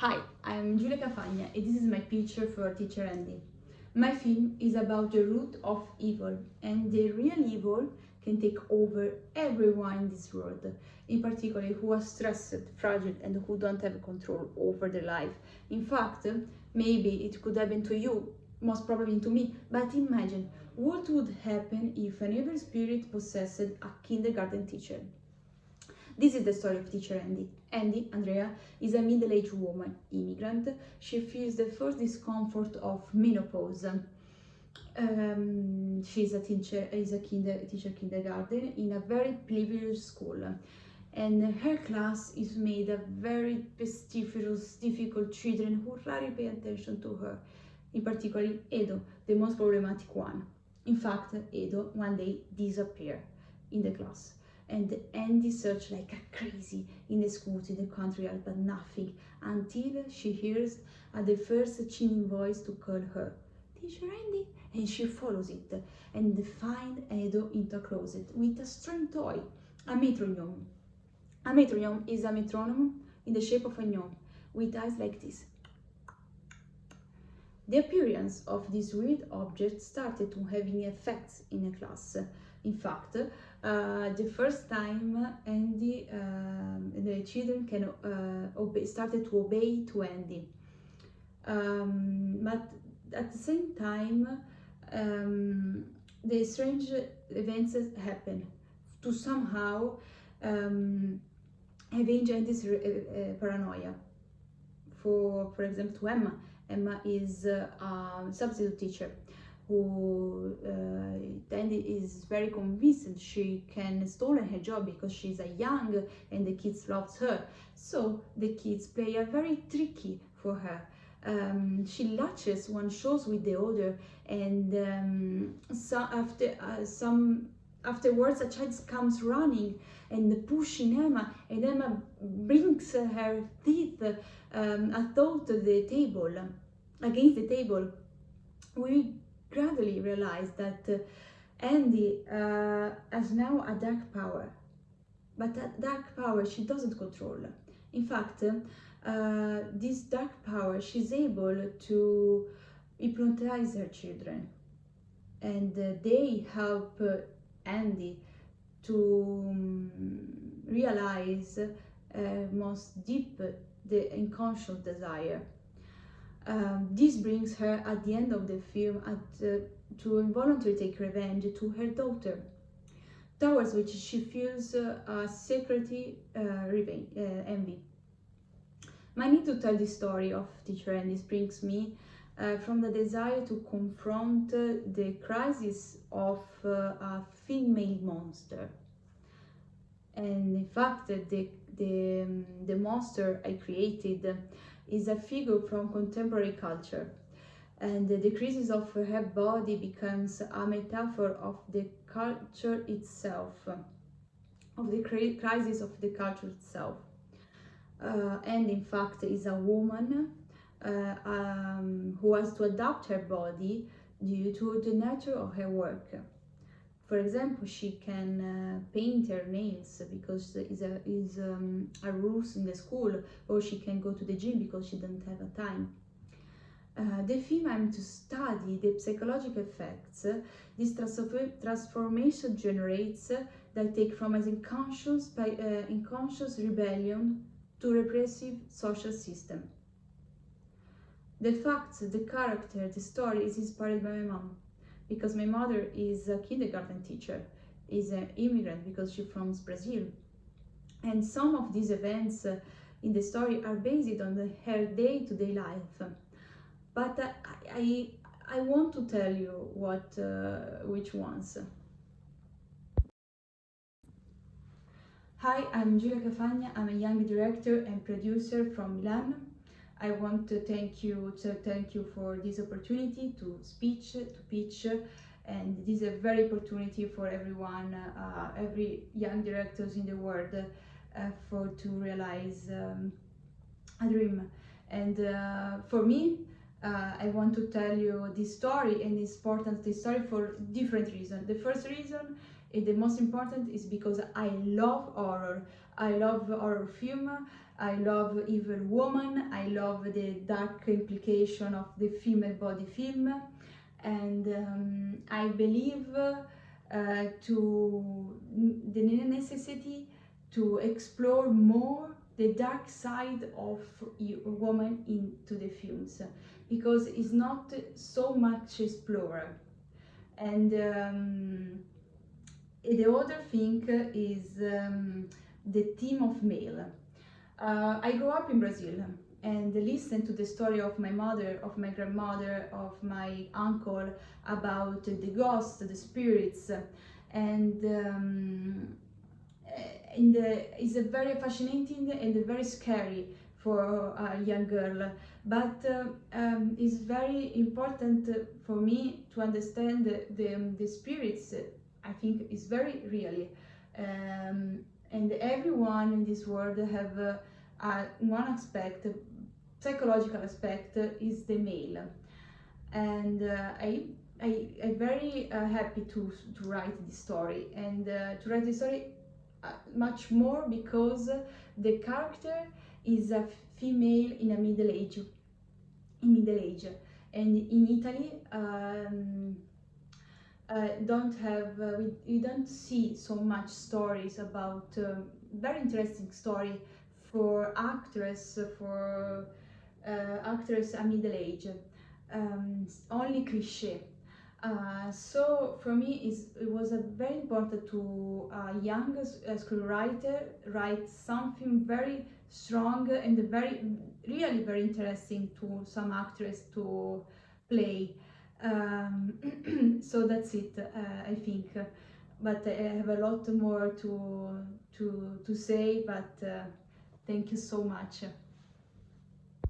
Hi, I'm Giulia Cafagna and this is my picture for Teacher Andy. My film is about the root of evil, and the real evil can take over everyone in this world, in particular who are stressed, fragile, and who don't have control over their life. In fact, maybe it could happen to you, most probably to me, but imagine what would happen if an evil spirit possessed a kindergarten teacher. This is the story of teacher Andy. Andy, Andrea, is a middle-aged woman, immigrant. She feels the first discomfort of menopause. She's a teacher, teacher kindergarten in a very privileged school. And her class is made of very pestiferous, difficult children who rarely pay attention to her, in particular Edo, the most problematic one. In fact, Edo one day disappeared in the class, and Andy searched like a crazy in the schools in the countryside, but nothing, until she hears the first chilling voice to call her, Teacher Andy, and she follows it and finds Edo in a closet with a strange toy, a metronome. A metronome is a metronome in the shape of a gnome, with eyes like this. The appearance of this weird object started to have any effects in the class. In fact, the first time Andy, the children can started to obey to Andy. But at the same time, the strange events happen to somehow avenge Andy's paranoia. For example, to Emma. Emma is a substitute teacher who Andy is very convinced she can steal her job because she's a young and the kids loves her. So the kids play a very tricky for her. She latches one shows with the other, and afterwards a child comes running and pushing Emma, and Emma brings her teeth against the table. We gradually realize that Andy has now a dark power, but that dark power she doesn't control. In fact, this dark power, she's able to hypnotize her children, and they help Andy to realize most deep the unconscious desire. This brings her at the end of the film to involuntarily take revenge to her daughter, towards which she feels a secretly envy. My need to tell the story of teacher Andy brings me from the desire to confront the crisis of a female monster. And in fact, the monster I created is a figure from contemporary culture, and the crisis of her body becomes a metaphor of the culture itself, of the crisis of the culture itself. And in fact is a woman who has to adapt her body due to the nature of her work. For example, she can paint her nails because is a rules in the school, or she can go to the gym because she doesn't have a time. The film aims to study the psychological effects this transformation generates that take from an unconscious rebellion to repressive social system. The facts, the character, the story is inspired by my mom, because my mother is a kindergarten teacher, is an immigrant because she's from Brazil. And some of these events in the story are based on her day-to-day life. But I want to tell you which ones. Hi, I'm Giulia Cafagna. I'm a young director and producer from Milan. I want to thank you for this opportunity to pitch, and this is a very opportunity for everyone, every young directors in the world, to realize a dream. And for me, I want to tell you this story, and it's important this story for different reasons. The first reason, and the most important, is because I love horror. I love horror film. I love Evil Woman, I love the dark implication of the female body film, and I believe to the necessity to explore more the dark side of a woman into the films, because it's not so much explored. And the other thing is the theme of male. I grew up in Brazil and listened to the story of my mother, of my grandmother, of my uncle about the ghosts, the spirits, and it's a very fascinating and very scary for a young girl, but it's very important for me to understand the spirits. I think is very really, and everyone in this world have one aspect, psychological aspect, is the male, and I'm very happy to write this story, and to write this story much more because the character is a female in a middle age, and in Italy we don't see so much stories about very interesting story for actress a middle age, only cliche. So for me it was very important to a young screenwriter write something very strong and really very interesting to some actress to play. So that's it, I think. But I have a lot more to say. But thank you so much.